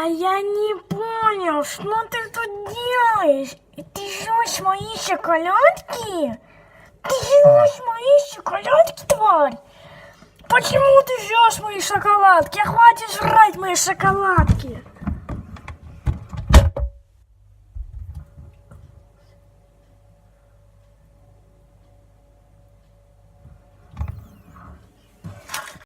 я не понял, что ты тут делаешь? Ты жрешь мои шоколадки? Ты жрешь мои шоколадки, тварь? Почему ты жрешь мои шоколадки? Хватит жрать мои шоколадки!